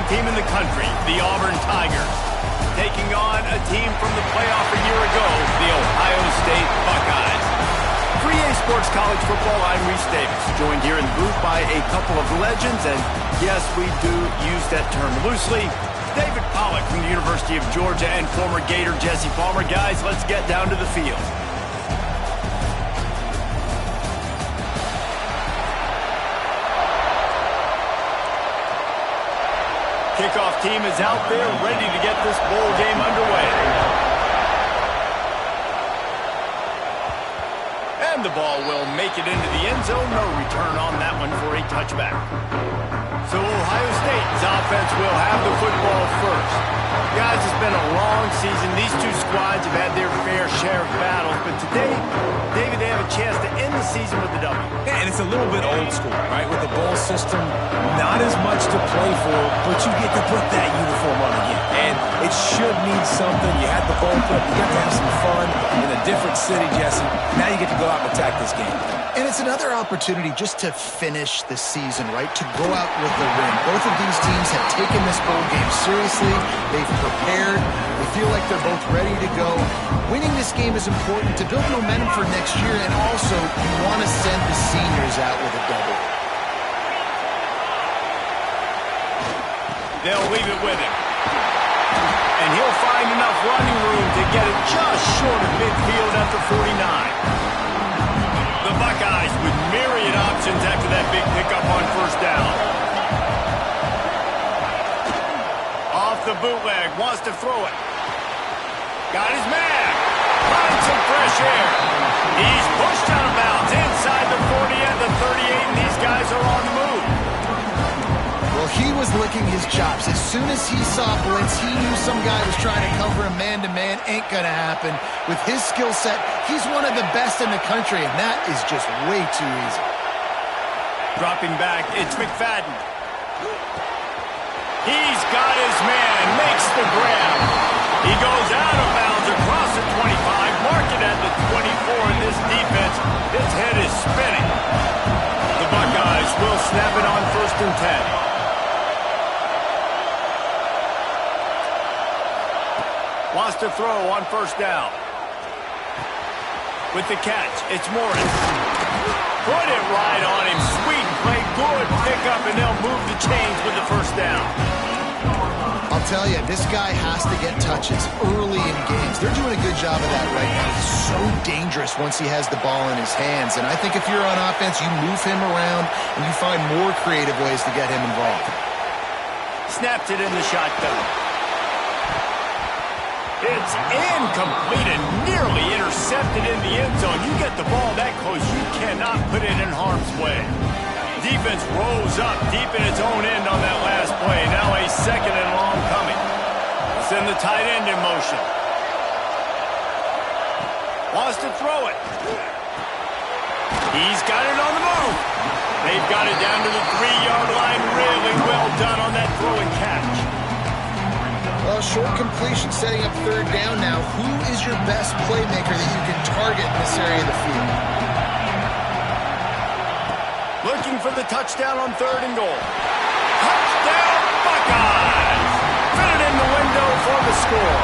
team in the country, the Auburn Tigers, taking on a team from the playoff a year ago, the Ohio State Buckeyes. 3A Sports College Football, I'm Reese Davis, joined here in the booth by a couple of legends, and yes, we do use that term loosely. David Pollack from the University of Georgia and former Gator Jesse Palmer. Guys, let's get down to the field. Kickoff team is out there ready to get this bowl game underway. And the ball will make it into the end zone. No return on that one for a touchback. So Ohio State's offense will have the football first. Guys, it's been a long season. These two squads have had their fair share of battles, but today, David, they have a chance to end the season with a W. Yeah, and it's a little bit old school, right? With the bowl system, not as much to play for, but you get to put that uniform on again. And it should mean something. You had the bowl prep, you got to have some fun in a different city, Jesse. Now you get to go out and attack this game. And it's another opportunity just to finish the season, right? To go out with the win. Both of these teams have taken this bowl game seriously. They've prepared. They feel like they're both ready to go. Winning this game is important to build momentum for next year, and also you want to send the seniors out with a double. They'll leave it with him. And he'll find enough running room to get it just short of midfield after 49. The Buckeyes with myriad options after that big pickup on first down. Off the bootleg, wants to throw it. Got his man. Finds some fresh air. He's pushed out of bounds inside the 40 and the 38, and these guys are on the move. Well, he was licking his chops. As soon as he saw blitz, he knew some guy was trying to cover him man-to-man. Ain't gonna happen. With his skill set, he's one of the best in the country, and that is just way too easy. Dropping back, it's McFadden. He's got his man, makes the grab. He goes out of bounds across the 25, mark it at the 24, and this defense, its head is spinning. The Buckeyes will snap it on 1st and 10. Wants to throw on first down. With the catch, it's Morris. Put it right on him. Sweet play, good pickup, and they'll move the chains with the first down. I'll tell you, this guy has to get touches early in games. They're doing a good job of that right now. He's so dangerous once he has the ball in his hands. And I think if you're on offense, you move him around and you find more creative ways to get him involved. Snaps it in the shotgun. It's incomplete and nearly intercepted in the end zone. You get the ball that close, you cannot put it in harm's way. Defense rose up deep in its own end on that last play. Now a 2nd and long coming. Send the tight end in motion. Wants to throw it. He's got it on the move. They've got it down to the 3-yard line. Really well done on that throw and catch. Well, short completion setting up 3rd down now. Who is your best playmaker that you can target in this area of the field? Looking for the touchdown on 3rd and goal. Touchdown, Buckeyes! Fit it in the window for the score.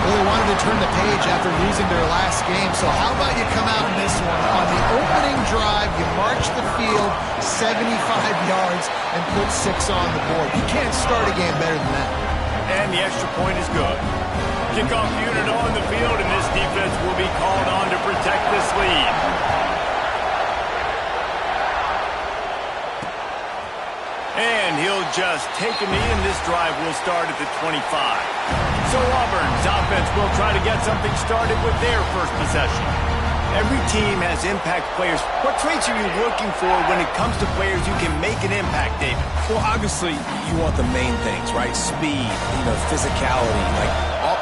Well, they wanted to turn the page after losing their last game, so how about you come out in this one? On the opening drive, you march the field 75 yards and put 6 on the board. You can't start a game better than that. And the extra point is good. Kickoff unit on the field, and this defense will be called on to protect this lead. And he'll just take a knee, and this drive will start at the 25. So Auburn's offense will try to get something started with their first possession. Every team has impact players. What traits are you looking for when it comes to players who can make an impact, David? Well, obviously, you want the main things, right? Speed, physicality. Like,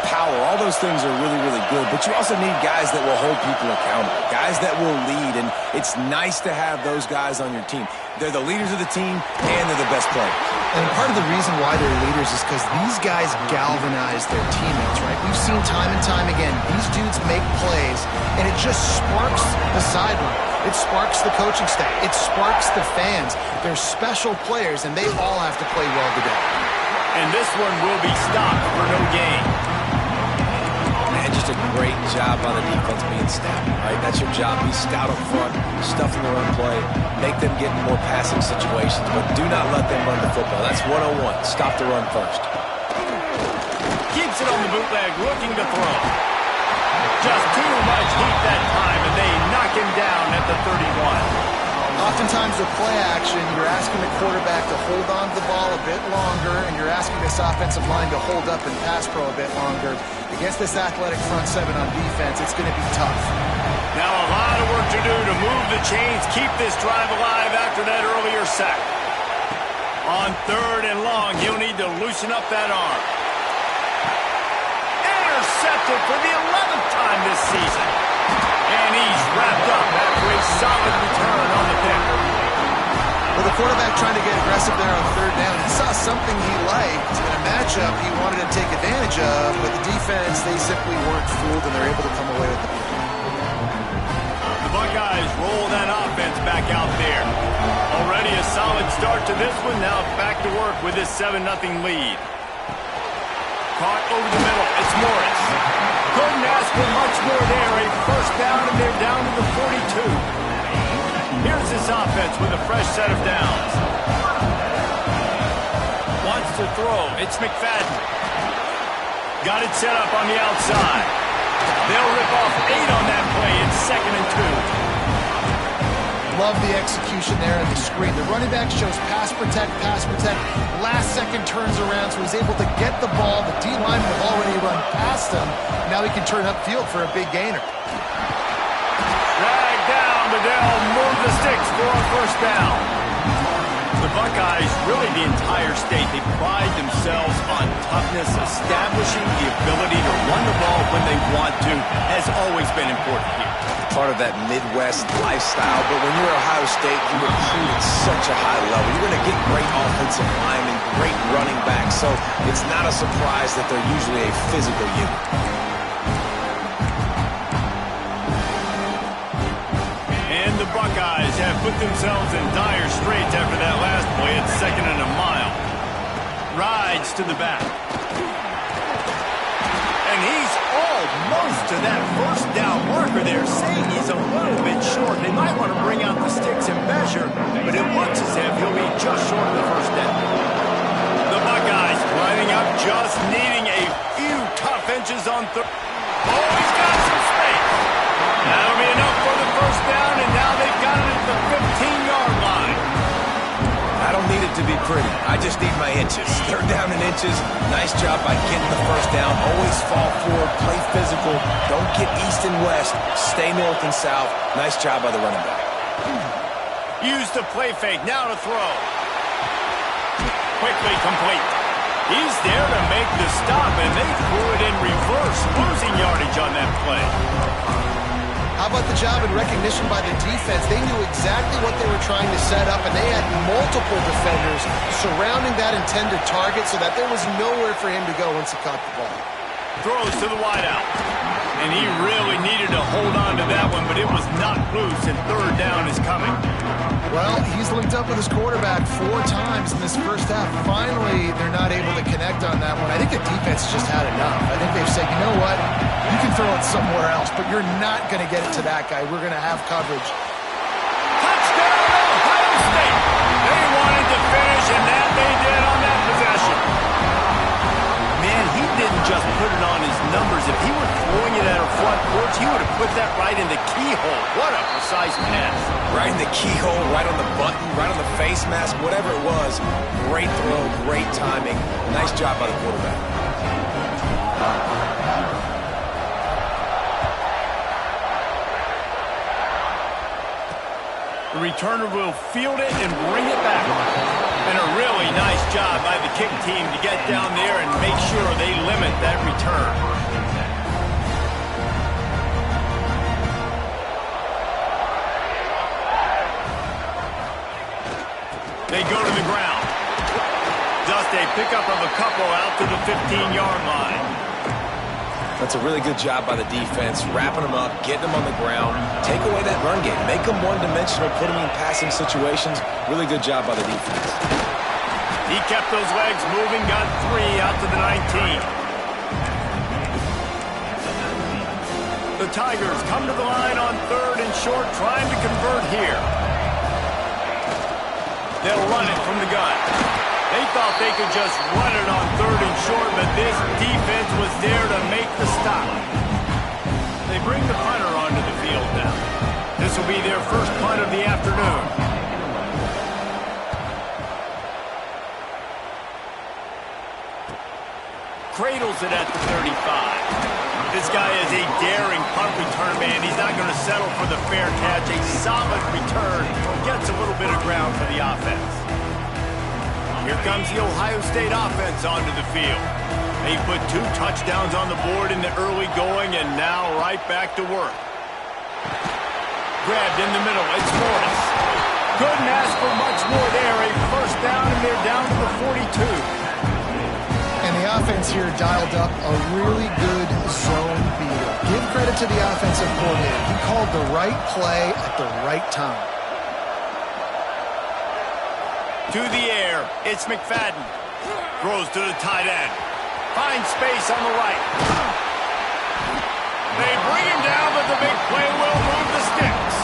power, all those things are really, really good. But you also need guys that will hold people accountable, guys that will lead. And it's nice to have those guys on your team. They're the leaders of the team, and they're the best players. And part of the reason why they're leaders is because these guys galvanize their teammates, right? We've seen time and time again, these dudes make plays, and it just sparks the sideline. It sparks the coaching staff. It sparks the fans. They're special players, and they all have to play well today. And this one will be stopped for no gain. Man, just a great job by the defense being stout, right? That's your job. Be stout up front, stuff in the run play, make them get in more passing situations, but do not let them run the football. That's 101. Stop the run first. Keeps it on the bootleg, looking to throw. Just too much heat that time, and they knock him down at the 31. Oftentimes with play action, you're asking the quarterback to hold on to the ball a bit longer, and you're asking this offensive line to hold up and pass pro a bit longer. Against this athletic front seven on defense, it's going to be tough. Now a lot of work to do to move the chains, keep this drive alive after that earlier sack. On 3rd and long, he'll need to loosen up that arm. Intercepted for the 11th time this season. And he's wrapped up after a solid return on the pick. Well, the quarterback trying to get aggressive there on 3rd down. He saw something he liked in a matchup he wanted to take advantage of, but the defense, they simply weren't fooled, and they're able to come away with the pick. The Buckeyes roll that offense back out there. Already a solid start to this one. Now back to work with this 7-0 lead. Caught over the middle. It's Morris. Couldn't ask for much more there. A first down, and they're down to the 42. Here's this offense with a fresh set of downs. Wants to throw. It's McFadden. Got it set up on the outside. They'll rip off 8 on that play. It's 2nd and 2. Love the execution there on the screen. The running back shows pass protect, pass protect. Last second turns around, so he's able to get the ball. The D-lineman have already run past him. Now he can turn upfield for a big gainer. Drag down, but they'll move the sticks for a first down. The Buckeyes, really the entire state, they pride themselves on toughness. Establishing the ability to run the ball when they want to has always been important here. Part of that Midwest lifestyle, but when you're Ohio State, you recruit at such a high level. You're going to get great offensive linemen, great running backs, so it's not a surprise that they're usually a physical unit. And the Buckeyes have put themselves in dire straits after that last play. It's 2nd and a mile. Rides to the back. And he's almost to that first down marker there, saying he's a little bit short. They might want to bring out the sticks and measure, but it looks as if he'll be just short of the first down. The Buckeyes lining up, just needing a few tough inches on third. Oh, he's got some space. That'll be enough for the first down, and now they've got it at the 15-yard line. I don't need it to be pretty. I just need my inches. 3rd down and inches. Nice job by getting the first down. Always fall forward, play physical. Don't get east and west. Stay north and south. Nice job by the running back. Use the play fake. Now to throw. Quickly complete. He's there to make the stop, and they threw it in reverse, losing yardage on that play. How about the job and recognition by the defense? They knew exactly what they were trying to set up, and they had multiple defenders surrounding that intended target so that there was nowhere for him to go once he caught the ball. Throws to the wideout. And he really needed to hold on to that one, but it was not loose, and 3rd down is coming. Well, he's linked up with his quarterback 4 times in this first half. Finally, they're not able to connect on that one. I think the defense just had enough. I think they've said, you know what? You can throw it somewhere else, but you're not going to get it to that guy. We're going to have coverage. Touchdown, Ohio State! They wanted to finish, and that they did on that possession. Man, he didn't just put it on his numbers. If he were throwing it at a front porch, he would have put that right in the keyhole. What a precise pass. Right in the keyhole, right on the button, right on the face mask, whatever it was. Great throw, great timing. Nice job by the quarterback. The returner will field it and bring it back. And a really nice job by the kick team to get down there and make sure they limit that return. They go to the ground. Just a pickup of a couple out to the 15-yard line. That's a really good job by the defense, wrapping them up, getting them on the ground, take away that run game, make them one-dimensional, put them in passing situations. Really good job by the defense. He kept those legs moving, got 3 out to the 19. The Tigers come to the line on 3rd and short, trying to convert here. They'll run it from the gun. They thought they could just run it on 3rd and short, but this defense was there to make the stop. They bring the punter onto the field now. This will be their first punt of the afternoon. Cradles it at the 35. This guy is a daring punt return man. He's not going to settle for the fair catch. A solid return. Gets a little bit of ground for the offense. Here comes the Ohio State offense onto the field. They put 2 touchdowns on the board in the early going, and now right back to work. Grabbed in the middle. It's Morris. Couldn't ask for much more there. A first down, and they're down to the 42. And the offense here dialed up a really good zone beater. Give credit to the offensive coordinator. He called the right play at the right time. To the air, it's McFadden. Throws to the tight end. Finds space on the right. They bring him down, but the big play will move the sticks.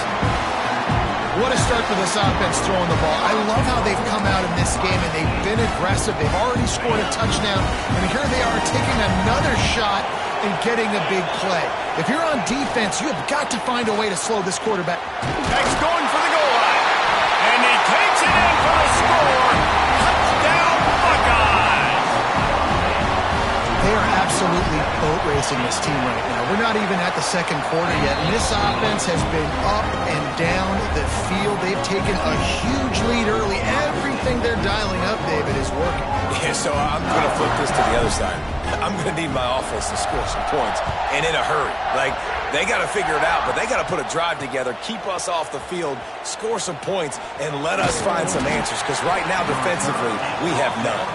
What a start for this offense throwing the ball. I love how they've come out in this game, and they've been aggressive. They've already scored a touchdown, and here they are taking another shot and getting a big play. If you're on defense, you have got to find a way to slow this quarterback. Next going for the goal line. And he takes it in for the score. Touchdown, Buckeyes. They are absolutely boat racing this team right now. We're not even at the second quarter yet, and this offense has been up and down the field. They've taken a huge lead early. Everything they're dialing up, David, is working. Yeah, so I'm going to flip this to the other side. I'm going to need my offense to score some points, and in a hurry. Like, they got to figure it out, but they got to put a drive together, keep us off the field, score some points, and let us find some answers, because right now, defensively, we have none.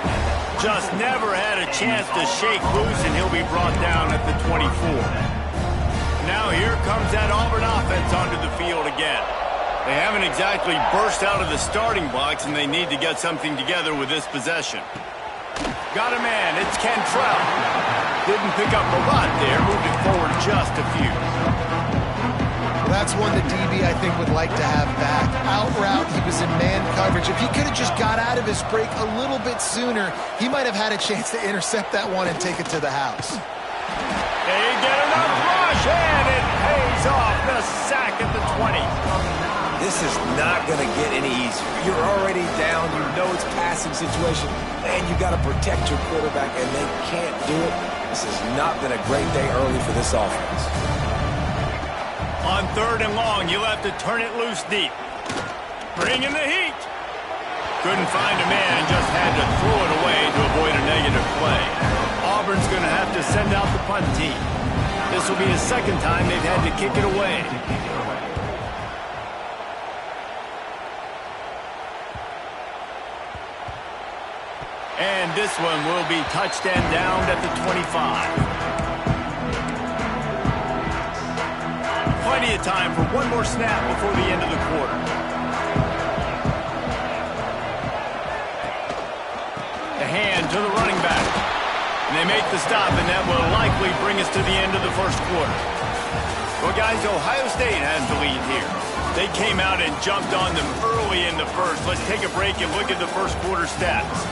Just never had a chance to shake loose, and he'll be brought down at the 24. Now here comes that Auburn offense onto the field again. They haven't exactly burst out of the starting blocks, and they need to get something together with this possession. Got a man. It's Cantrell. Didn't pick up a lot there. Moved it forward just a few. That's one the DB, I think, would like to have back. Out route, he was in man coverage. If he could have just got out of his break a little bit sooner, he might have had a chance to intercept that one and take it to the house. They get enough rush, and it pays off. The sack at the 20. This is not going to get any easier. You're already down. You know it's passing situation, and you got to protect your quarterback, and they can't do it. This has not been a great day early for this offense. On 3rd and long, you'll have to turn it loose deep. Bring in the heat. Couldn't find a man, just had to throw it away to avoid a negative play. Auburn's going to have to send out the punt team. This will be the second time they've had to kick it away. And this one will be touchdown down at the 25. Plenty of time for one more snap before the end of the quarter. The hand to the running back. And they make the stop, and that will likely bring us to the end of the first quarter. Well, guys, Ohio State has the lead here. They came out and jumped on them early in the first. Let's take a break and look at the first quarter stats.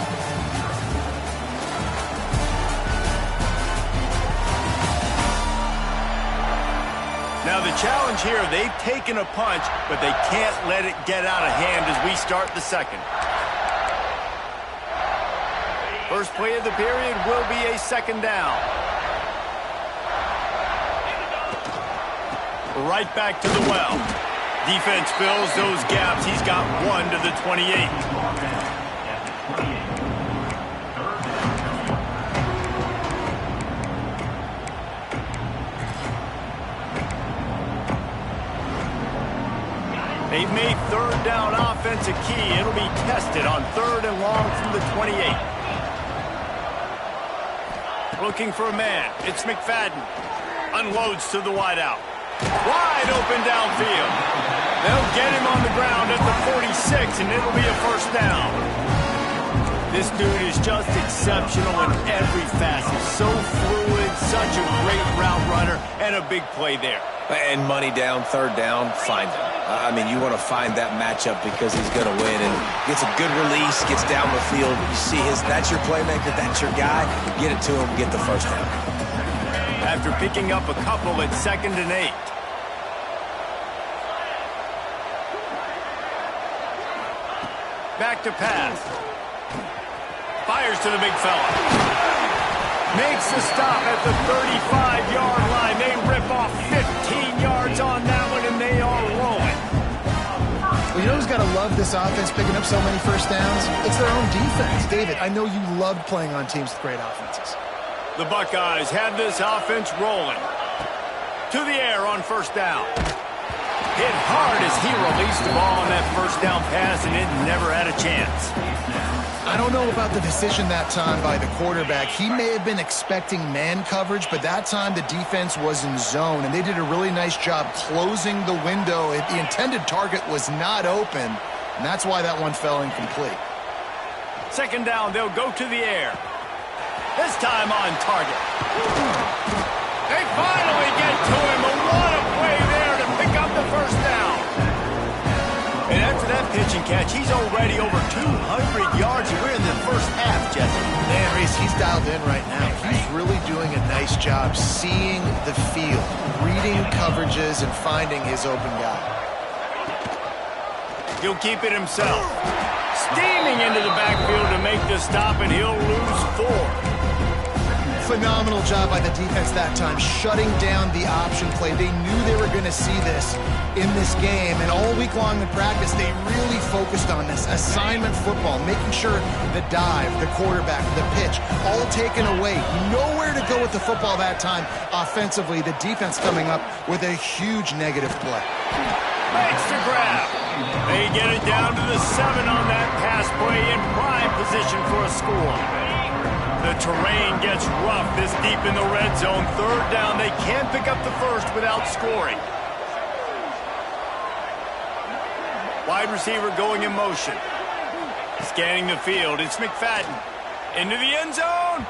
Now the challenge here, they've taken a punch, but they can't let it get out of hand as we start the second. First play of the period will be a second down. Right back to the well. Defense fills those gaps. He's got one to the 28. They've made third down offense a key. It'll be tested on 3rd and long from the 28. Looking for a man. It's McFadden. Unloads to the wideout. Wide open downfield. They'll get him on the ground at the 46, and it'll be a first down. This dude is just exceptional in every facet. So fluid, such a great route runner, and a big play there. And money down, 3rd down, find him. I mean, you want to find that matchup because he's going to win. And gets a good release, gets down the field. You see that's your playmaker, that's your guy. Get it to him, get the first down. After picking up a couple at 2nd and 8. Back to pass. Fires to the big fella. Makes the stop at the 35-yard line. They rip off 15 yards on that one, and they are rolling. Well, you know who's got to love this offense picking up so many first downs? It's their own defense. David, I know you loved playing on teams with great offenses. The Buckeyes have this offense rolling. To the air on 1st down. Hit hard as he released the ball on that 1st down pass, and it never had a chance. I don't know about the decision that time by the quarterback. He may have been expecting man coverage, but that time the defense was in zone, and they did a really nice job closing the window. The intended target was not open, and that's why that one fell incomplete. 2nd down, they'll go to the air. This time on target. They finally get to him, but what a play there to pick up the 1st down. And after that pitch and catch, he's already over 200 yards, and we're in the 1st half, Jesse. Man, Reese, he's dialed in right now. He's really doing a nice job seeing the field, reading coverages, and finding his open guy. He'll keep it himself. Steaming into the backfield to make the stop, and he'll lose 4. Phenomenal job by the defense that time, shutting down the option play. They knew they were going to see this in this game, and all week long in practice, they really focused on this assignment football, making sure the dive, the quarterback, the pitch, all taken away. Nowhere to go with the football that time offensively. The defense coming up with a huge negative play. Makes the grab. They get it down to the 7 on that pass play in prime position for a score. The terrain gets rough this deep in the red zone. 3rd down, they can't pick up the 1st without scoring. Wide receiver going in motion. Scanning the field, it's McFadden. Into the end zone.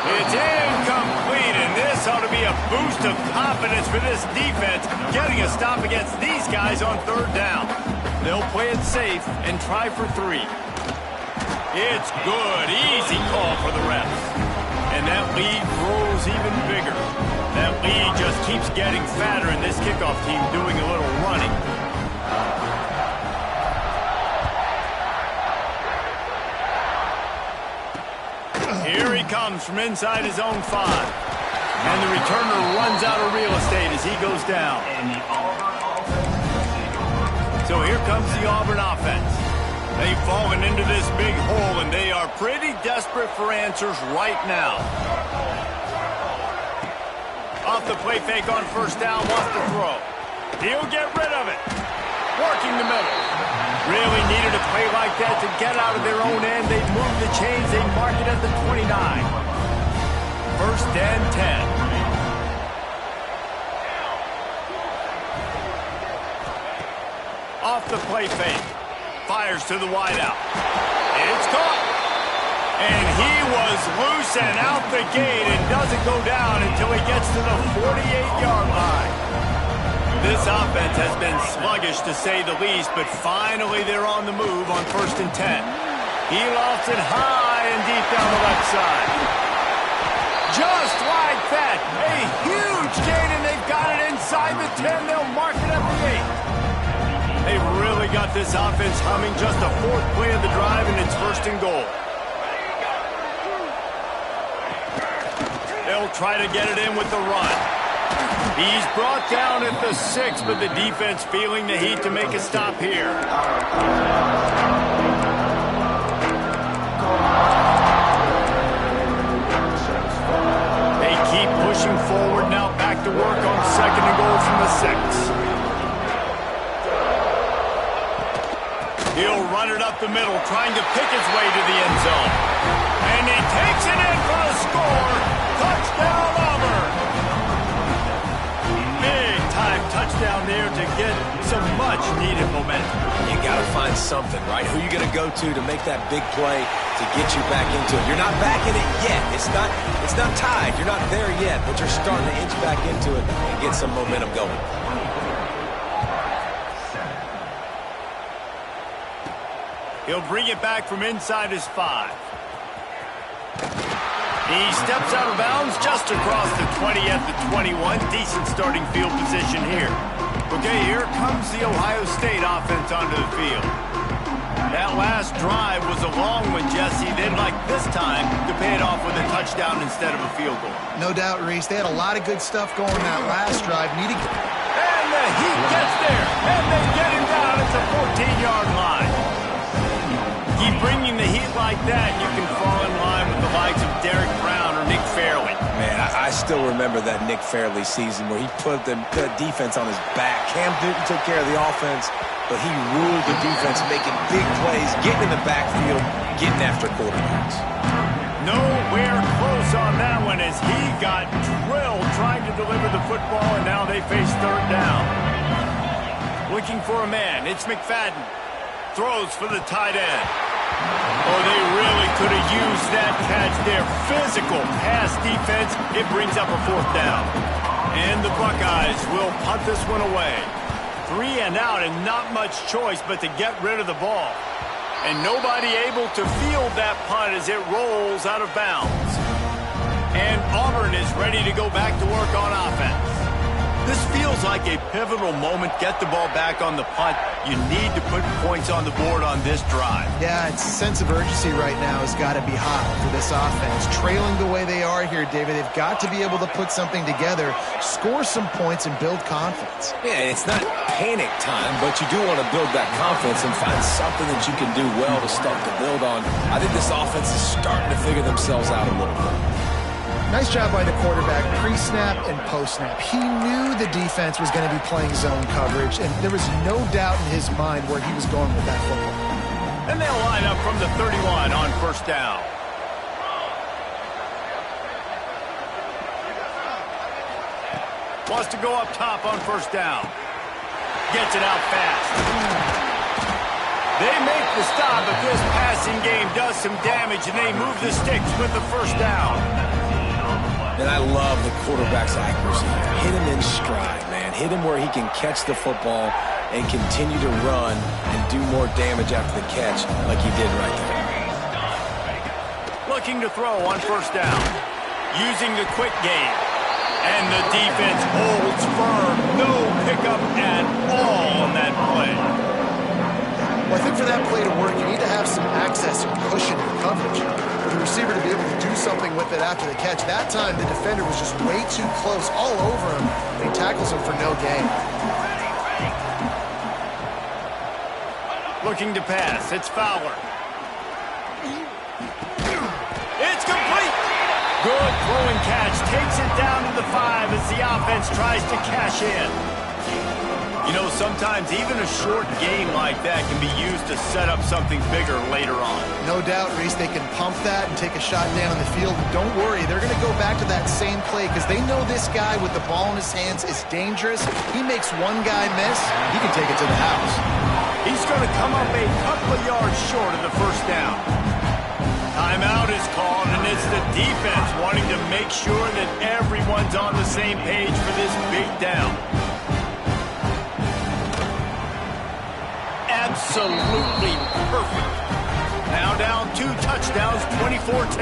It's incomplete, and this ought to be a boost of confidence for this defense, getting a stop against these guys on 3rd down. They'll play it safe and try for 3. It's good. Easy call for the refs. And that lead grows even bigger. That lead just keeps getting fatter, and this kickoff team doing a little running. Here he comes from inside his own 5. And the returner runs out of real estate as he goes down. So here comes the Auburn offense. They've fallen into this big hole, and they are pretty desperate for answers right now. Off the play fake on 1st down, wants to throw. He'll get rid of it. Working the middle. Really needed a play like that to get out of their own end. They move the chains. They mark it at the 29. 1st and 10. Off the play fake. Fires to the wideout. It's caught. And he was loose and out the gate and doesn't go down until he gets to the 48-yard line. This offense has been sluggish, to say the least, but finally they're on the move on 1st and 10. He lofts it high and deep down the left side. Just like that, a huge gain, and they've got it inside the 10. They'll mark it at the 8. They've really got this offense humming. Just a 4th play of the drive, and it's 1st and goal. They'll try to get it in with the run. He's brought down at the 6, but the defense feeling the heat to make a stop here. They keep pushing forward now, back to work on 2nd and goal from the 6. up the middle, trying to pick his way to the end zone. And he takes it in for a score. Touchdown, Auburn. Big-time touchdown there to get some much-needed momentum. You got to find something, right? Who are you going to go to make that big play to get you back into it? You're not back in it yet. It's not tied. You're not there yet, but you're starting to inch back into it and get some momentum going. He'll bring it back from inside his 5. He steps out of bounds just across the 20 at the 21. Decent starting field position here. Okay, here comes the Ohio State offense onto the field. That last drive was a long one, Jesse. They'd like this time to pay it off with a touchdown instead of a field goal. No doubt, Reese. They had a lot of good stuff going that last drive. And the Heat gets there, and they get him down at the 14-yard line. Keep bringing the heat like that, you can fall in line with the likes of Derek Brown or Nick Fairley. Man, I still remember that Nick Fairley season where he put the defense on his back. Cam Newton took care of the offense, but he ruled the defense, making big plays, getting in the backfield, getting after quarterbacks. Nowhere close on that one as he got drilled trying to deliver the football, and now they face third down. Looking for a man, it's McFadden. Throws for the tight end. Oh, they really could have used that catch there. Physical pass defense. It brings up a 4th down. And the Buckeyes will punt this one away. 3 and out and not much choice but to get rid of the ball. And nobody able to field that punt as it rolls out of bounds. And Auburn is ready to go back to work on offense. This feels like a pivotal moment. Get the ball back on the punt. You need to put points on the board on this drive. Yeah, it's a sense of urgency right now has got to be high for this offense. Trailing the way they are here, David, they've got to be able to put something together, score some points, and build confidence. Yeah, it's not panic time, but you do want to build that confidence and find something that you can do well to start to build on. I think this offense is starting to figure themselves out a little bit. Nice job by the quarterback, pre-snap and post-snap. He knew the defense was going to be playing zone coverage, and there was no doubt in his mind where he was going with that football. And they'll line up from the 31 on 1st down. Wants to go up top on 1st down. Gets it out fast. They make the stop, but this passing game does some damage, and they move the sticks with the 1st down. And I love the quarterback's accuracy. Hit him in stride, man. Hit him where he can catch the football and continue to run and do more damage after the catch like he did right there. Looking to throw on 1st down. Using the quick game. And the defense holds firm. No pickup at all on that play. Well, I think for that play to work, you need to have some access and cushion in coverage. For the receiver to be able to do something with it after the catch. That time, the defender was just way too close, all over him, and he tackles him for no gain. Looking to pass. It's Fowler. It's complete. Good throwing catch. Takes it down to the 5 as the offense tries to cash in. You know, sometimes even a short game like that can be used to set up something bigger later on. No doubt, Reese, they can pump that and take a shot down the field. And don't worry, they're going to go back to that same play because they know this guy with the ball in his hands is dangerous. He makes one guy miss, he can take it to the house. He's going to come up a couple of yards short of the 1st down. Timeout is called, and it's the defense wanting to make sure that everyone's on the same page for this big down. Absolutely perfect. Now down 2 touchdowns, 24-10.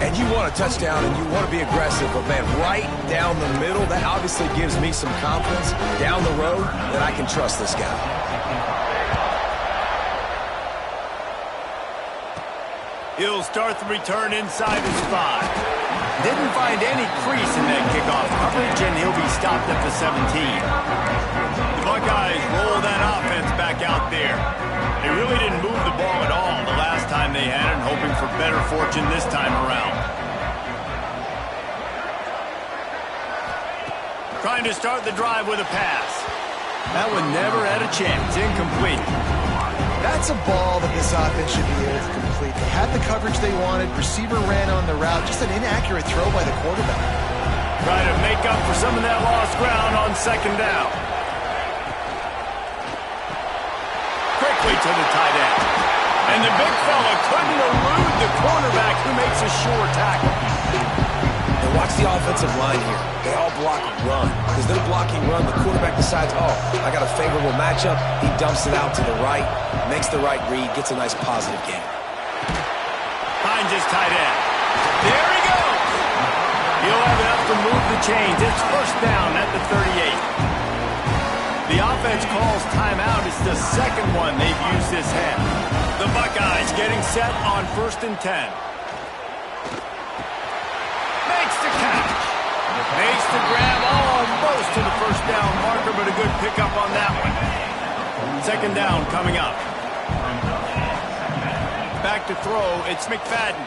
And you want a touchdown and you want to be aggressive, but man, right down the middle, that obviously gives me some confidence down the road that I can trust this guy. He'll start the return inside his 5. Didn't find any crease in that kickoff coverage, and he'll be stopped at the 17. The Buckeyes roll that offense back out there. They really didn't move the ball at all the last time they had it, and hoping for better fortune this time around. Trying to start the drive with a pass. That one never had a chance. Incomplete. That's a ball that this offense should be able to complete. They had the coverage they wanted. Receiver ran on the route. Just an inaccurate throw by the quarterback. Trying to make up for some of that lost ground on second down. Quickly to the tight end. And the big fella couldn't elude the cornerback who makes a sure tackle. And watch the offensive line here. They all block run. Because they're blocking run, the quarterback decides, oh, I got a favorable matchup. He dumps it out to the right, makes the right read, gets a nice positive gain. Finds his tight end. There he goes. He'll have enough to move the chains. It's first down at the 38. The offense calls timeout. It's the second one they've used this half. The Buckeyes getting set on 1st and 10. Makes the catch. Makes the grab almost to the first down marker, but a good pickup on that one. Second down coming up. Back to throw. It's McFadden.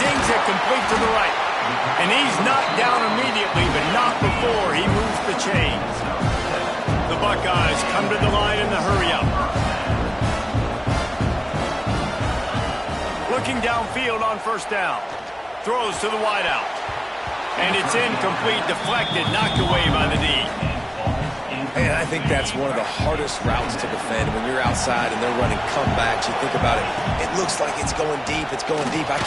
Zings it complete to the right. And he's knocked down immediately, but not before he moves the chains. The Buckeyes come to the line in the hurry-up. Looking downfield on first down. Throws to the wideout. And it's incomplete, deflected, knocked away by the D. And I think that's one of the hardest routes to defend when you're outside and they're running comebacks. You think about it, it looks like it's going deep, I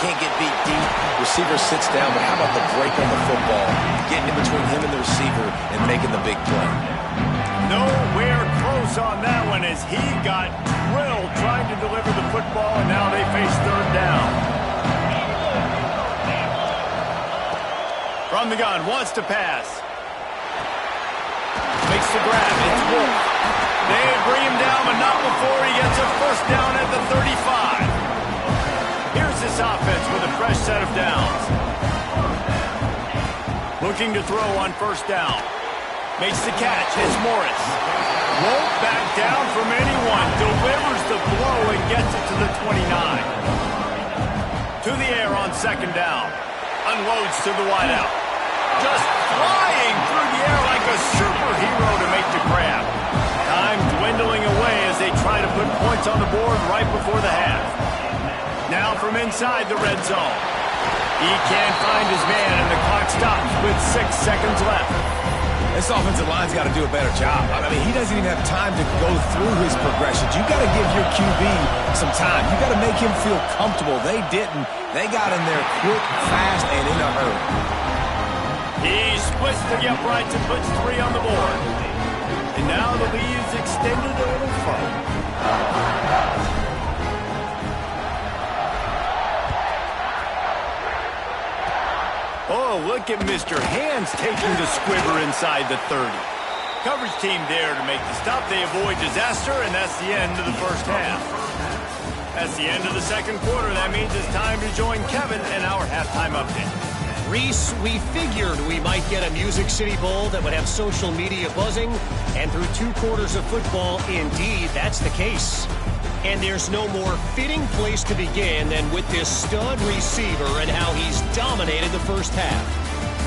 can't get beat deep. Receiver sits down, but how about the break on the football? Getting in between him and the receiver and making the big play. Nowhere close on that one as he got drilled trying to deliver the football, and now they face third down. From the gun, wants to pass. Makes the grab. It's Wolf. They bring him down, but not before he gets a first down at the 35. Here's this offense with a fresh set of downs. Looking to throw on first down. Makes the catch. It's Morris. Won't back down from anyone. Delivers the blow and gets it to the 29. To the air on second down. Unloads to the wideout. Just flying through the air like a superhero to make the grab. Time dwindling away as they try to put points on the board right before the half. Now from inside the red zone. He can't find his man, and the clock stops with 6 seconds left. This offensive line's got to do a better job. I mean, he doesn't even have time to go through his progressions. You got to give your QB some time. You got to make him feel comfortable. They didn't. They got in there quick, fast, and in a hurry. He splits to the uprights and puts 3 on the board. And now the lead is extended a little further. Oh, look at Mr. Hands taking the squibber inside the 30. Coverage team there to make the stop. They avoid disaster, and that's the end of the first half. That's the end of the second quarter. That means it's time to join Kevin in our halftime update. Reese, we figured we might get a Music City Bowl that would have social media buzzing, and through 2 quarters of football, indeed, that's the case. And there's no more fitting place to begin than with this stud receiver and how he's dominated the first half.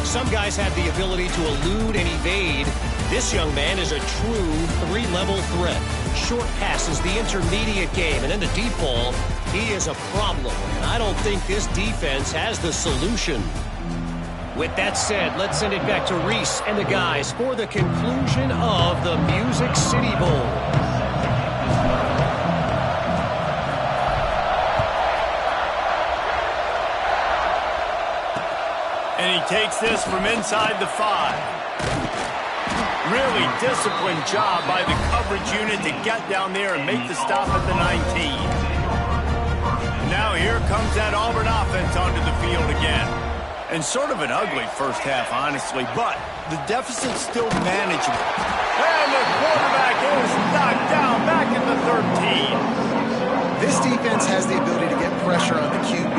Some guys have the ability to elude and evade. This young man is a true 3-level threat. Short passes, the intermediate game, and then the deep ball, he is a problem. And I don't think this defense has the solution. With that said, let's send it back to Reese and the guys for the conclusion of the Music City Bowl. And he takes this from inside the 5. Really disciplined job by the coverage unit to get down there and make the stop at the 19. Now here comes that Auburn offense onto the field again. And sort of an ugly first half, honestly, but the deficit's still manageable. And the quarterback is knocked down back at the 13. This defense has the ability to get pressure on the QB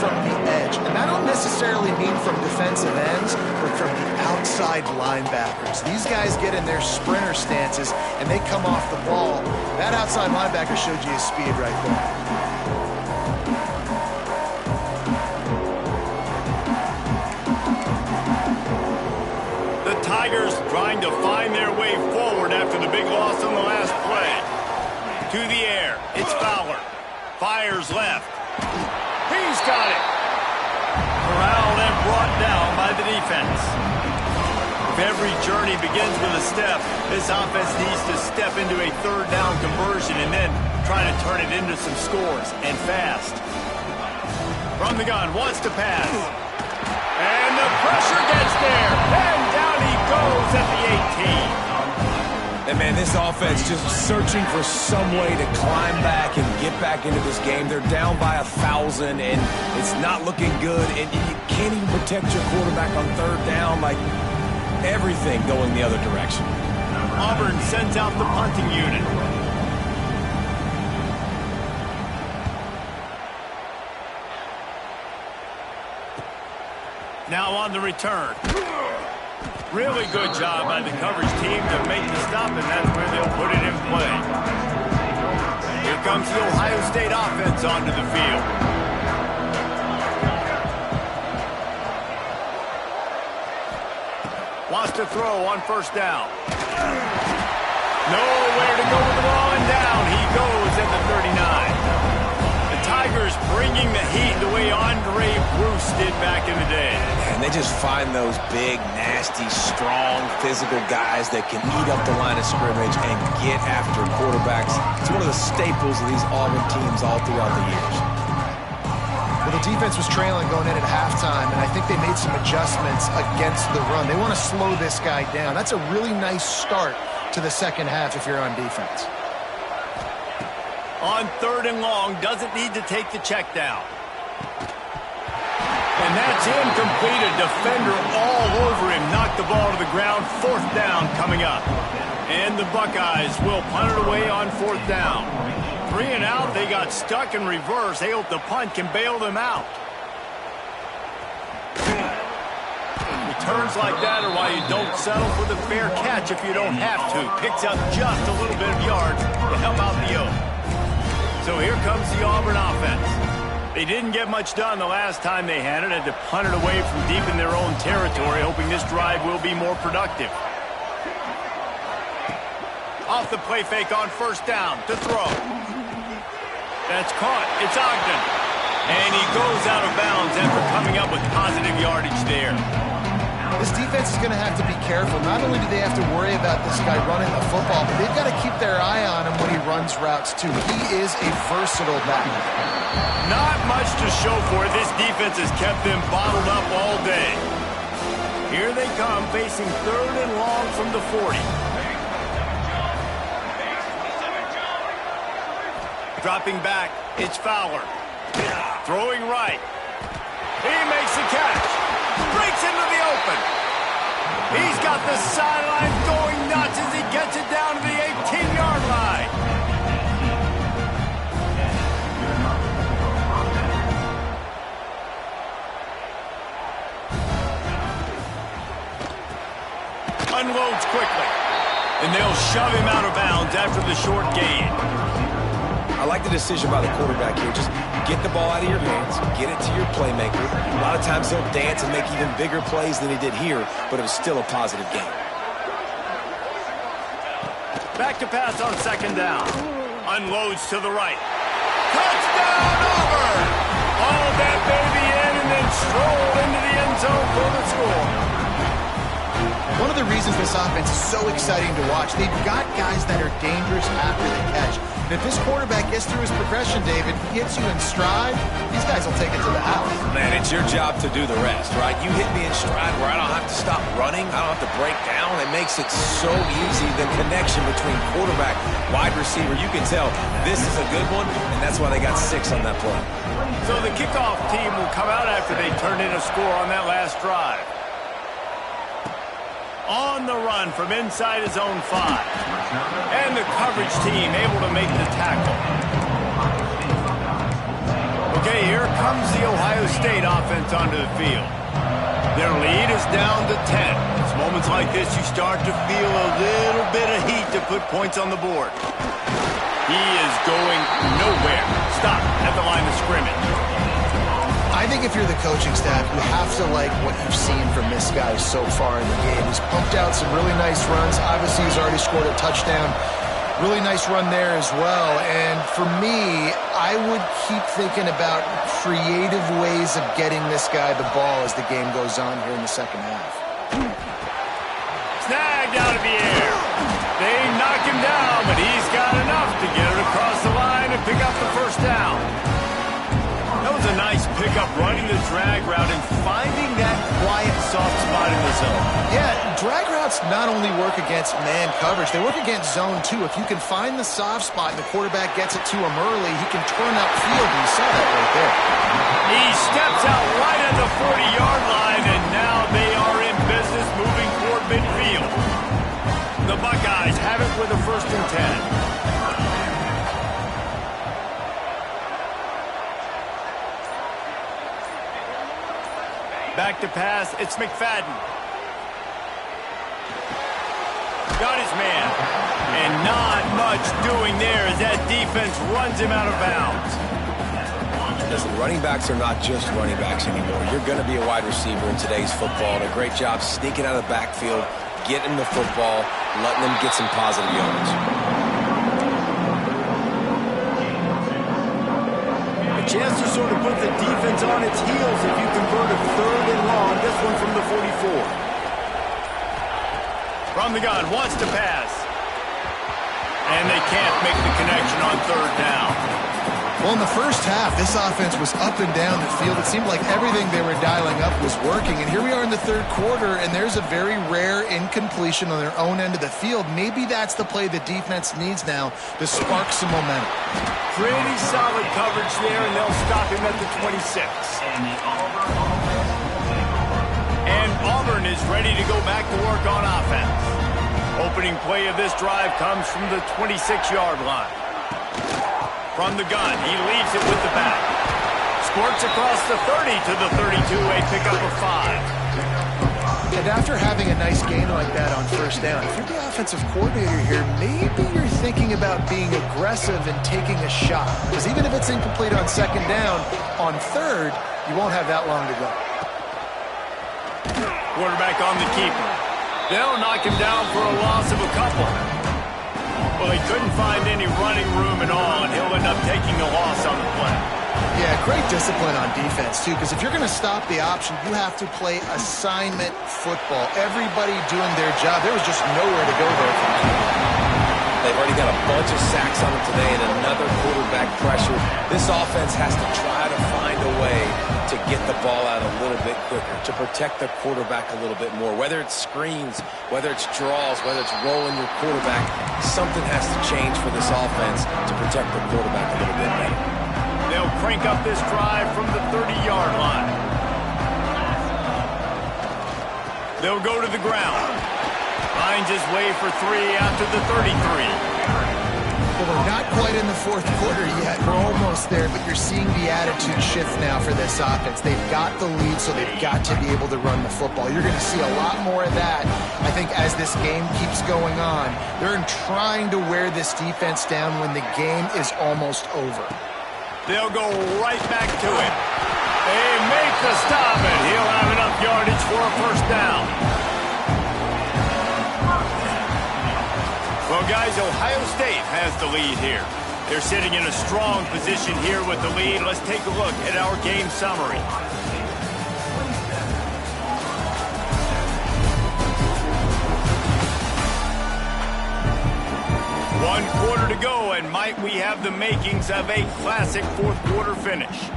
from the edge. And I don't necessarily mean from defensive ends, but from the outside linebackers. These guys get in their sprinter stances, and they come off the ball. That outside linebacker showed you his speed right there. Tigers trying to find their way forward after the big loss on the last play. To the air. It's Fowler. Fires left. He's got it. Corralled and brought down by the defense. If every journey begins with a step, this offense needs to step into a third down conversion and then try to turn it into some scores, and fast. From the gun, wants to pass. And the pressure gets there. And down he goes at the 18. And, man, this offense just searching for some way to climb back and get back into this game. They're down by 1,000, and it's not looking good. And you can't even protect your quarterback on third down. Like, everything going the other direction. Auburn sends out the punting unit. Now on the return. Really good job by the coverage team to make the stop, and that's where they'll put it in play. Here comes the Ohio State offense onto the field. Wants to throw on first down. Nowhere to go with the ball, and down he goes at the 39. The Tigers bringing the heat the way Andre Bruce did back in the day. And they just find those big, nasty, strong, physical guys that can eat up the line of scrimmage and get after quarterbacks. It's one of the staples of these Auburn teams all throughout the years. Well, the defense was trailing going in at halftime, and I think they made some adjustments against the run. They want to slow this guy down. That's a really nice start to the second half if you're on defense. On third and long, doesn't need to take the check down. And that's incomplete. A defender all over him. Knocked the ball to the ground. Fourth down coming up. And the Buckeyes will punt it away on fourth down. 3 and out. They got stuck in reverse. They hope the punt can bail them out. Returns like that are why you don't settle for the fair catch if you don't have to. Picks up just a little bit of yards to help out the Oak. So here comes the Auburn offense. They didn't get much done the last time they had it. Had to punt it away from deep in their own territory, hoping this drive will be more productive. Off the play fake on first down to throw. That's caught. It's Ogden. And he goes out of bounds after coming up with positive yardage there. This defense is going to have to be careful. Not only do they have to worry about this guy running the football, but they've got to keep their eye on him when he runs routes, too. He is a versatile back. Not much to show for it. This defense has kept them bottled up all day. Here they come, facing third and long from the 40. Dropping back, it's Fowler. Throwing right. He makes the catch. Breaks into the open. He's got the sideline going nuts as he gets it down to the 18-yard line. Unloads quickly. And they'll shove him out of bounds after the short gain. I like the decision by the quarterback here. Just get the ball out of your hands, get it to your playmaker. A lot of times he'll dance and make even bigger plays than he did here, but it was still a positive game. Back to pass on second down. Unloads to the right. Touchdown, Auburn! Hauled that baby in and then strolled into the end zone for the score. One of the reasons this offense is so exciting to watch, they've got guys that are dangerous after the catch. And if this quarterback gets through his progression, David, he hits you in stride, these guys will take it to the house. Man, it's your job to do the rest, right? You hit me in stride where I don't have to stop running, I don't have to break down. It makes it so easy, the connection between quarterback, wide receiver. You can tell this is a good one, and that's why they got 6 on that play. So the kickoff team will come out after they turned in a score on that last drive. On the run from inside his own 5. And the coverage team able to make the tackle. Okay, here comes the Ohio State offense onto the field. Their lead is down to 10. It's moments like this you start to feel a little bit of heat to put points on the board. He is going nowhere. Stop at the line of scrimmage. I think if you're the coaching staff, you have to like what you've seen from this guy so far in the game. He's pumped out some really nice runs. Obviously, he's already scored a touchdown. Really nice run there as well. And for me, I would keep thinking about creative ways of getting this guy the ball as the game goes on here in the second half. Snagged out of the air. They knock him down, but he's got enough to get it across the line and pick up the first down. That was a nice pickup, running the drag route and finding that quiet, soft spot in the zone. Yeah, drag routes not only work against man coverage, they work against zone too. If you can find the soft spot and the quarterback gets it to him early, he can turn upfield, and you saw that right there. He steps out right at the 40-yard line, and now they are in business moving toward midfield. The Buckeyes have it with a 1st and 10. Back to pass, it's McFadden. Got his man. And not much doing there as that defense runs him out of bounds. Listen, running backs are not just running backs anymore. You're going to be a wide receiver in today's football. And a great job sneaking out of the backfield, getting the football, letting them get some positive yards. Chance to sort of put the defense on its heels if you convert a 3rd and long. This one from the 44. From the gun, wants to pass. And they can't make the connection on 3rd down. Well, in the first half, this offense was up and down the field. It seemed like everything they were dialing up was working. And here we are in the 3rd quarter, and there's a very rare incompletion on their own end of the field. Maybe that's the play the defense needs now to spark some momentum. Pretty solid coverage there, and they'll stop him at the 26. And Auburn is ready to go back to work on offense. Opening play of this drive comes from the 26-yard line. From the gun, he leaves it with the back. Squirts across the 30 to the 32, a pickup of 5. And after having a nice gain like that on 1st down, if you're the offensive coordinator here, maybe you're thinking about being aggressive and taking a shot. Because even if it's incomplete on 2nd down, on 3rd, you won't have that long to go. Quarterback on the keeper. They'll knock him down for a loss of a couple. Well, he couldn't find any running room at all, and he'll end up taking the loss on the play. Yeah, great discipline on defense, too, because if you're going to stop the option, you have to play assignment football. Everybody doing their job. There was just nowhere to go there from the They've already got a bunch of sacks on them today and another quarterback pressure. This offense has to try to find a way to get the ball out a little bit quicker, to protect the quarterback a little bit more. Whether it's screens, whether it's draws, whether it's rolling your quarterback, something has to change for this offense to protect the quarterback a little bit better. They'll crank up this drive from the 30-yard line. They'll go to the ground. Finds his way for 3 after the 33. Well, we're not quite in the 4th quarter yet. We're almost there, but you're seeing the attitude shift now for this offense. They've got the lead, so they've got to be able to run the football. You're going to see a lot more of that, I think, as this game keeps going on. They're trying to wear this defense down when the game is almost over. They'll go right back to it. They make the stop, and he'll have enough yardage for a 1st down. Well, guys, Ohio State has the lead here. They're sitting in a strong position here with the lead. Let's take a look at our game summary. One quarter to go, and might we have the makings of a classic 4th quarter finish.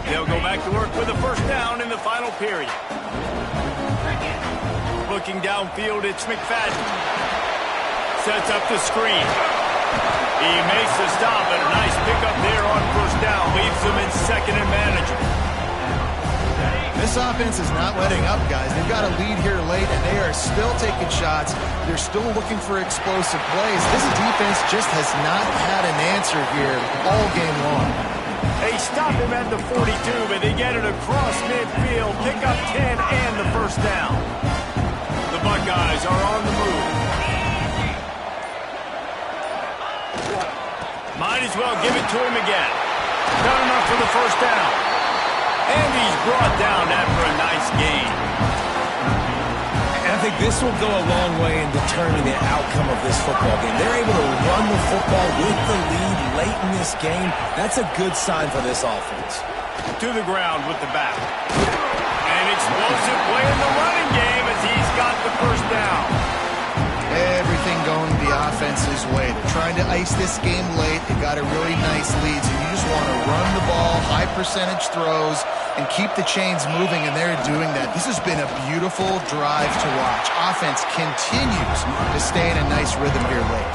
They'll go back to work with a 1st down in the final period. Looking downfield, it's McFadden. Sets up the screen. He makes the stop, and a nice pickup there on 1st down. Leaves them in 2nd and manageable. This offense is not letting up, guys. They've got a lead here late, and they are still taking shots. They're still looking for explosive plays. This defense just has not had an answer here all game long. They stop him at the 42, but they get it across midfield, pick up 10 and the 1st down. The Buckeyes are on the move. Might as well give it to him again. Not enough for the first down. And he's brought down after a nice gain. And I think this will go a long way in determining the outcome of this football game. They're able to run the football with the lead late in this game. That's a good sign for this offense. To the ground with the back. An explosive play in the running game as he's got the first down. Everything going the offense's way. They're trying to ice this game late. They got a really nice lead, so you just want to run the ball, high percentage throws, and keep the chains moving, and they're doing that. This has been a beautiful drive to watch. Offense continues to stay in a nice rhythm here late.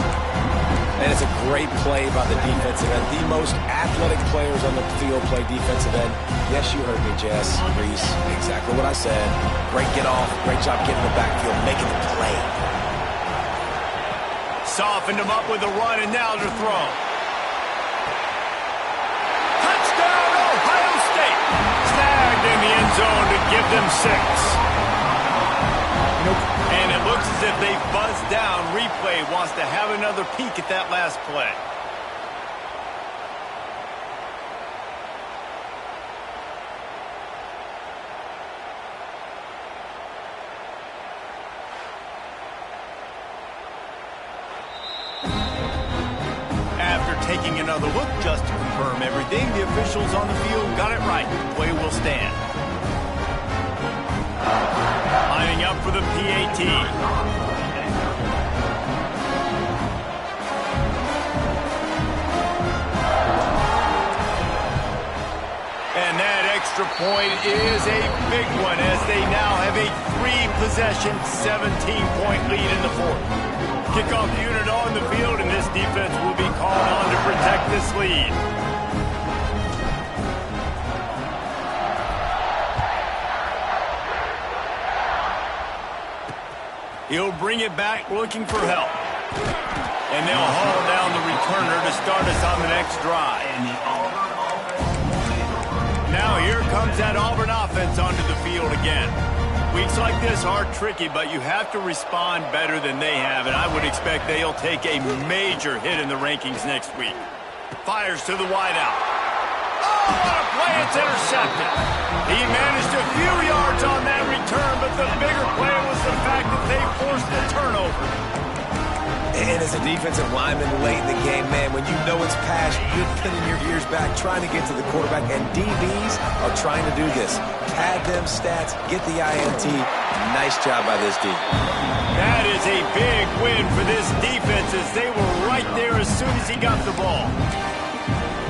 And it's a great play by the defensive end. The most athletic players on the field play defensive end. Yes, you heard me, Jess, Reese. Exactly what I said. Great get off. Great job getting the backfield, making the play. Softened him up with a run, and now to throw. Touchdown, Ohio State. Snagged in the end zone to give them 6. And it looks as if they buzzed down. Replay wants to have another peek at that last play. After taking another look just to confirm everything, the officials on the field got it right. Play will stand. Lining up for the PAT. And that extra point is a big one as they now have a 3-possession, 17-point lead in the fourth. Kickoff unit on the field, and this defense will be called on to protect this lead. He'll bring it back looking for help. And they'll haul down the returner to start us on the next drive. Now here comes that Auburn offense onto the field again. Weeks like this are tricky, but you have to respond better than they have, and I would expect they'll take a major hit in the rankings next week. Fires to the wideout. Oh, what a play! It's intercepted. He managed a few yards on that return, but the bigger play was the fact that they forced the turnover. And as a defensive lineman late in the game, man, when you know it's pass, you're pinning your ears back, trying to get to the quarterback, and DBs are trying to do this. Pad them stats, get the INT. Nice job by this D. That is a big win for this defense as they were right there as soon as he got the ball.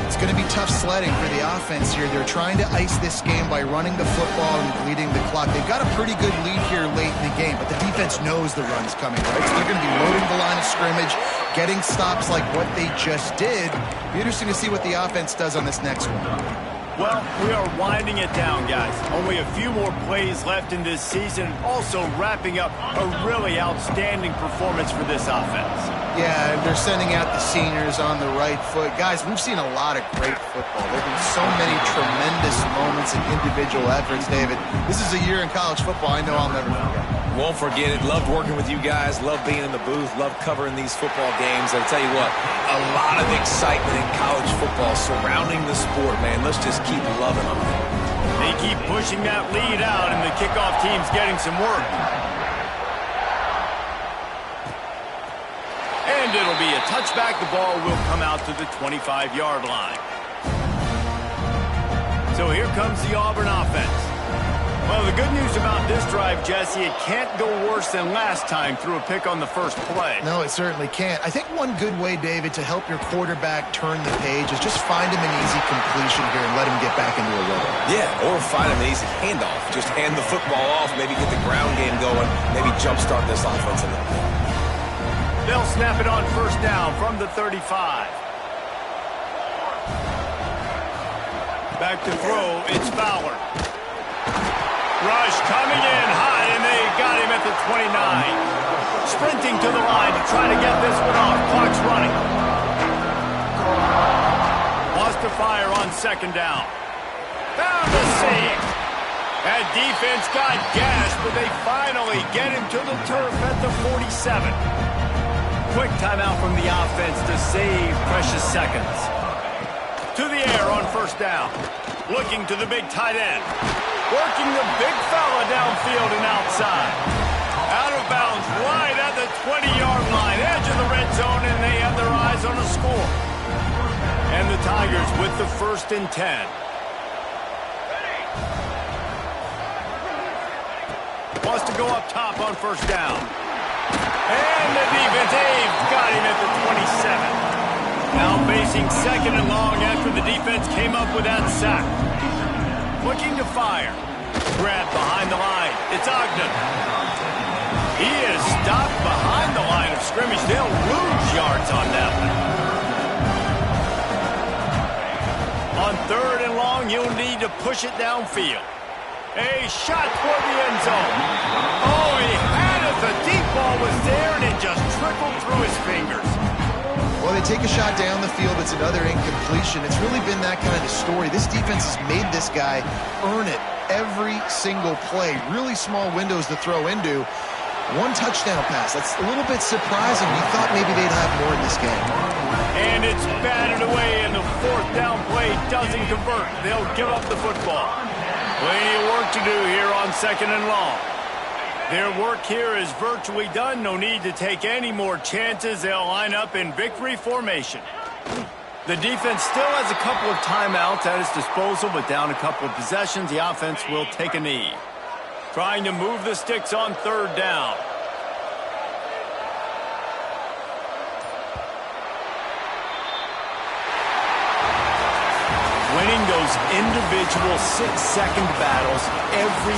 It's going to be tough sledding for the offense here. They're trying to ice this game by running the football and bleeding the clock. They've got a pretty good lead here late in the game, but the defense knows the run's coming, right? So they're going to be loading the line of scrimmage, getting stops like what they just did. Be interesting to see what the offense does on this next one. Well, we are winding it down, guys. Only a few more plays left in this season, also wrapping up a really outstanding performance for this offense. Yeah, and they're sending out the seniors on the right foot. Guys, we've seen a lot of great football. There have been so many tremendous moments and individual efforts, David. This is a year in college football I know I'll never forget. Won't forget it. Loved working with you guys. Loved being in the booth. Loved covering these football games. I'll tell you what, a lot of excitement in college football surrounding the sport, man. Let's just keep loving them. They keep pushing that lead out, and the kickoff team's getting some work. And it'll be a touchback. The ball will come out to the 25-yard line. So here comes the Auburn offense. Well, the good news about this drive, Jesse, it can't go worse than last time through a pick on the first play. No, it certainly can't. I think one good way, David, to help your quarterback turn the page is just find him an easy completion here and let him get back into a rhythm. Yeah, or find him an easy handoff. Just hand the football off, maybe get the ground game going, maybe jumpstart this offense a little bit. They'll snap it on first down from the 35. Back to throw, it's Fowler. Rush coming in high, and they got him at the 29. Sprinting to the line to try to get this one off. Clock's running. Wants to fire on second down. Found the save. That defense got gashed, but they finally get him to the turf at the 47. Quick timeout from the offense to save precious seconds. To the air on first down. Looking to the big tight end. Working the big fella downfield and outside. Out of bounds right at the 20-yard line. Edge of the red zone, and they have their eyes on a score. And the Tigers with the 1st and 10. Wants to go up top on first down. And the defense, they've got him at the 27. Now facing 2nd and long after the defense came up with that sack. Looking to fire. Grab behind the line. It's Ogden. He is stopped behind the line of scrimmage. They'll lose yards on that one. On 3rd and long, you'll need to push it downfield. A shot toward the end zone. Oh, he had it. The deep ball was there, and it just trickled through his fingers. Well, they take a shot down the field. It's another incompletion. It's really been that kind of story. This defense has made this guy earn it every single play. Really small windows to throw into. 1 touchdown pass. That's a little bit surprising. We thought maybe they'd have more in this game. And it's batted away, and the 4th down play doesn't convert. They'll give up the football. Plenty of work to do here on 2nd and long. Their work here is virtually done. No need to take any more chances. They'll line up in victory formation. The defense still has a couple of timeouts at its disposal, but down a couple of possessions, the offense will take a knee. Trying to move the sticks on 3rd down. Winning those individual 6-second battles every